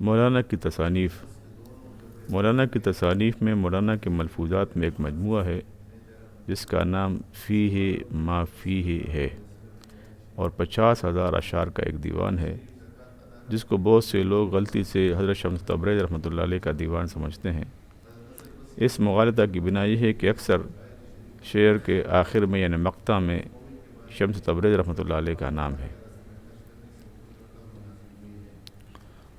مولانا کی تصانیف۔ مولانا کی تصانیف میں مولانا کے ملفوظات میں ایک مجموعہ ہے جس کا نام فیہ ما فیہ ہے، اور 50,000 اشعار کا ایک دیوان ہے جس کو بہت سے لوگ غلطی سے حضرت شمس تبریز رحمۃ اللہ علیہ کا دیوان سمجھتے ہیں۔ اس مغالطہ کی بنا یہ ہے کہ اکثر شعر کے آخر میں یعنی مقطع میں شمس تبریز رحمۃ اللہ علیہ کا نام ہے۔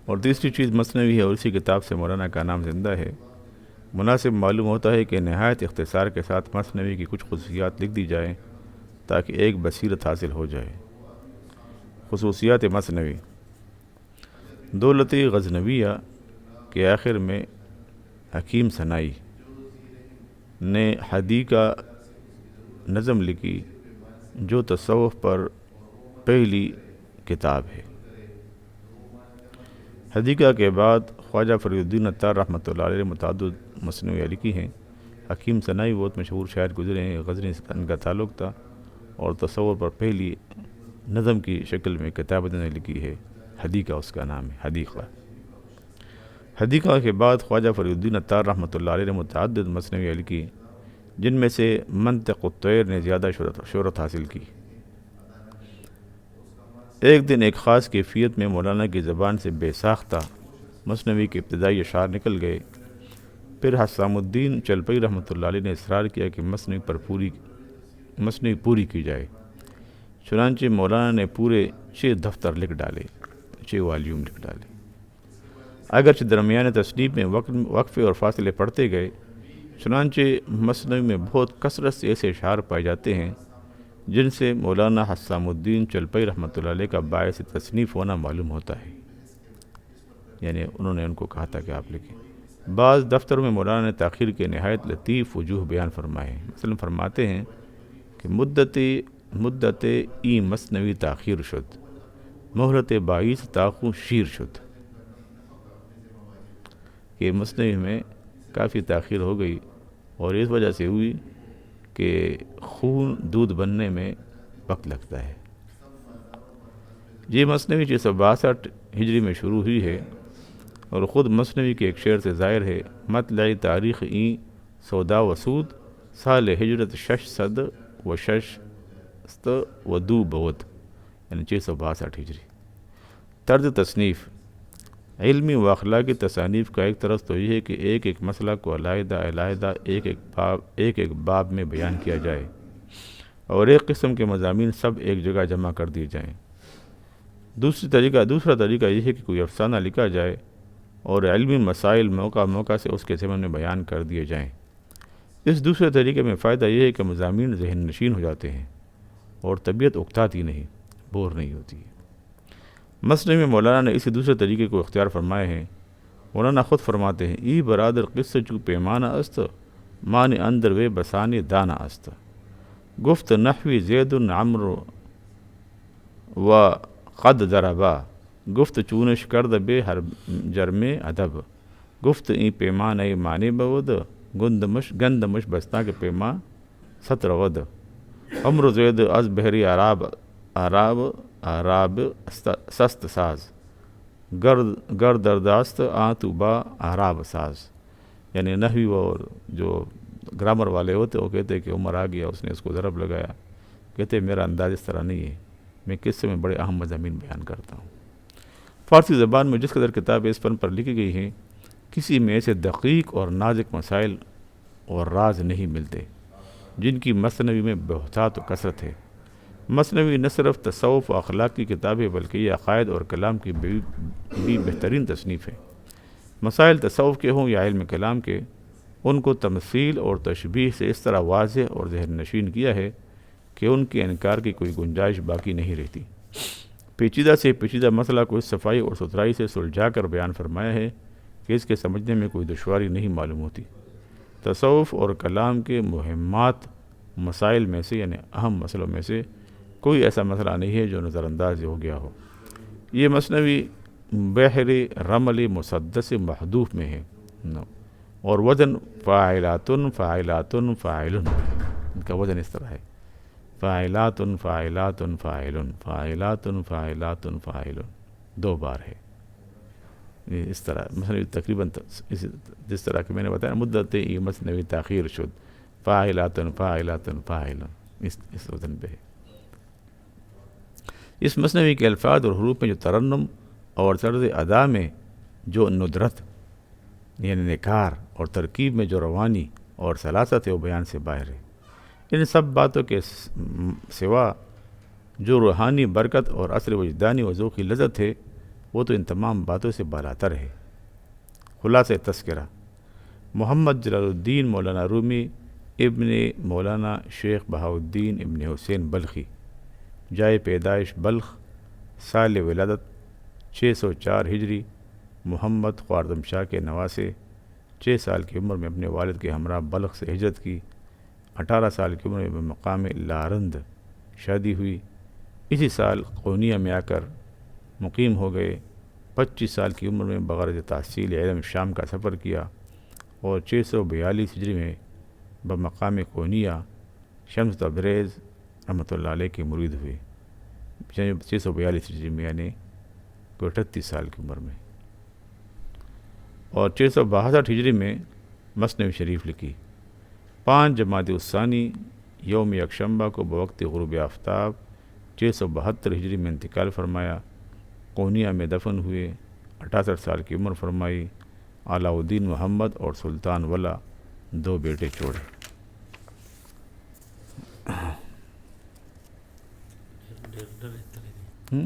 اور تیسری چیز مثنوی ہے، اور اسی کتاب سے مولانا کا نام زندہ ہے۔ مناسب معلوم ہوتا ہے کہ نہایت اختصار کے ساتھ مثنوی کی کچھ خصوصیات لکھ دی جائیں تاکہ ایک بصیرت حاصل ہو جائے۔ خصوصیات مثنوی: دولت غزنویہ کے آخر میں حکیم سنائی نے حدیقہ نظم لکھی جو تصوف پر پہلی کتاب ہے۔ حدیقہ کے بعد خواجہ فرید الدین عطار رحمۃ اللہ علیہ نے متعدد مثنویاں لکھی ہیں۔ حکیم سنائی بہت مشہور شاعر گزرے ہیں، غزنی سے ان کا تعلق تھا، اور تصور پر پہلی نظم کی شکل میں کتاب انہوں نے لکھی ہے، حدیقہ اس کا نام ہے، حدیقہ۔ حدیقہ کے بعد خواجہ فرید الدین عطار رحمۃ اللہ علیہ نے متعدد مثنویاں لکھی جن میں سے منطق الطیر نے زیادہ شہرت حاصل کی۔ ایک دن ایک خاص کیفیت میں مولانا کی زبان سے بے ساختہ مثنوی کے ابتدائی اشعار نکل گئے۔ پھر حسام الدین چلپئی رحمۃ اللہ علیہ نے اصرار کیا کہ مثنوی پوری کی جائے۔ چنانچہ مولانا نے پورے 6 دفتر لکھ ڈالے، 6 والیوم لکھ ڈالے۔ اگرچہ درمیان تصنیف میں وقفے اور فاصلے پڑتے گئے، چنانچہ مثنوی میں بہت کثرت سے ایسے اشعار پائے جاتے ہیں جن سے مولانا حسام الدین چلپئی رحمۃ اللہ علیہ کا باعث تصنیف ہونا معلوم ہوتا ہے، یعنی انہوں نے ان کو کہا تھا کہ آپ لکھیں۔ بعض دفتروں میں مولانا نے تاخیر کے نہایت لطیف وجوہ بیان فرمائے ہیں۔ مثلا فرماتے ہیں کہ مدت ای مثنوی تاخیر شد، مہلت باعث تاخو شیر شد، کہ مثنوی میں کافی تاخیر ہو گئی اور اس وجہ سے ہوئی کہ خون دودھ بننے میں وقت لگتا ہے۔ یہ مثنوی 662 ہجری میں شروع ہوئی ہے، اور خود مثنوی کے ایک شعر سے ظاہر ہے: مطلع تاریخ این سودا وسود، سال ہجرت 666 و دو بود، یعنی 662 ہجری۔ طرز تصنیف: علمی و اخلاقی تصانیف کا ایک طرز تو یہ ہے کہ ایک ایک مسئلہ کو علیحدہ ایک ایک باب میں بیان کیا جائے، اور ایک قسم کے مضامین سب ایک جگہ جمع کر دیے جائیں۔ دوسرا طریقہ یہ ہے کہ کوئی افسانہ لکھا جائے اور علمی مسائل موقع سے اس کے ضمن میں بیان کر دیے جائیں۔ اس دوسرے طریقے میں فائدہ یہ ہے کہ مضامین ذہن نشین ہو جاتے ہیں اور طبیعت اکتاتی نہیں، بور نہیں ہوتی ہے۔ مثنوی میں مولانا نے اسی دوسرے طریقے کو اختیار فرمائے ہیں۔ مولانا خود فرماتے ہیں: ای برادر قصہ چو پیمانہ است، مان اندر وے بسانی دانہ است، گفت نحوی زید عمر و قد ضربا، گفت چونش کرد بے ہر جرم ادب، گفت این پیمانہ معنی بود، گند مش بستہ کے پیما ستر ود، عمر زید از بحری عراب سست ساز، گر درداست آتو با عراب ساز۔ یعنی نحوی اور جو گرامر والے ہوتے وہ کہتے ہیں کہ عمر آ گیا، اس نے اس کو ضرب لگایا، کہتے میرا انداز اس طرح نہیں ہے، میں قصے میں بڑے اہم مضامین بیان کرتا ہوں۔ فارسی زبان میں جس قدر کتابیں اس فن پر لکھی گئی ہیں، کسی میں ایسے دقیق اور نازک مسائل اور راز نہیں ملتے جن کی مثنوی میں بہتات و کثرت ہے۔ مثنوی نہ صرف تصوف و اخلاق کی کتاب ہے بلکہ یہ عقائد اور کلام کی بھی بہترین تصنیف ہے۔ مسائل تصوف کے ہوں یا علم کلام کے، ان کو تمثیل اور تشبیہ سے اس طرح واضح اور ذہن نشین کیا ہے کہ ان کے انکار کی کوئی گنجائش باقی نہیں رہتی۔ پیچیدہ سے پیچیدہ مسئلہ کو اس صفائی اور ستھرائی سے سلجھا کر بیان فرمایا ہے کہ اس کے سمجھنے میں کوئی دشواری نہیں معلوم ہوتی۔ تصوف اور کلام کے مہمات مسائل میں سے یعنی اہم مسئلوں میں سے کوئی ایسا مسئلہ نہیں ہے جو نظر انداز ہو گیا ہو۔ یہ مثنوی بحر رمل مسدس محدوف میں ہے، اور وزن فاعلاتن فاعلاتن فاعلن، ان کا وزن اس طرح ہے: فاعلاتن فاعلاتن فاعلن فاعلاتن فاعلاتن فاعلن، 2 بار ہے۔ اس طرح مثنوی تقریباً جس طرح کہ میں نے بتایا مدت ای مثنوی تاخیر شد فاعلاتن فاعلاتن فاعلن اس وزن پہ ہے۔ اس مثنوی کے الفاظ اور حروف میں جو ترنم اور طرز ادا میں جو ندرت یعنی نکار اور ترکیب میں جو روانی اور سلاست ہے وہ بیان سے باہر ہے۔ ان سب باتوں کے سوا جو روحانی برکت اور اثر وجدانی و ذوقی لذت ہے وہ تو ان تمام باتوں سے بالاتر ہے۔ خلاصہ تذکرہ: محمد جلال الدین مولانا رومی ابن مولانا شیخ بہاؤالدین ابن حسین بلخی، جائے پیدائش بلخ، سال ولادت 604 ہجری، محمد خوارزم شاہ کے نواسے، 6 سال کی عمر میں اپنے والد کے ہمراہ بلخ سے ہجرت کی، 18 سال کی عمر میں مقام لارند شادی ہوئی، اسی سال قونیہ میں آ کر مقیم ہو گئے، 25 سال کی عمر میں بغرض تحصیل علم شام کا سفر کیا اور 642 ہجری میں بمقام قونیہ شمس تبریز رحمۃ اللہ علیہ کے مرید ہوئے، 642 ہجری میں یعنی 38 سال کی عمر میں، اور 662 ہجری میں مثنوی شریف لکھی۔ 5 جمادی الثانی یوم یکشنبہ کو بوقت غروب آفتاب 672 ہجری میں انتقال فرمایا، قونیہ میں دفن ہوئے، 68 سال کی عمر فرمائی۔ علاؤ الدین محمد اور سلطان ولا 2 بیٹے چھوڑے۔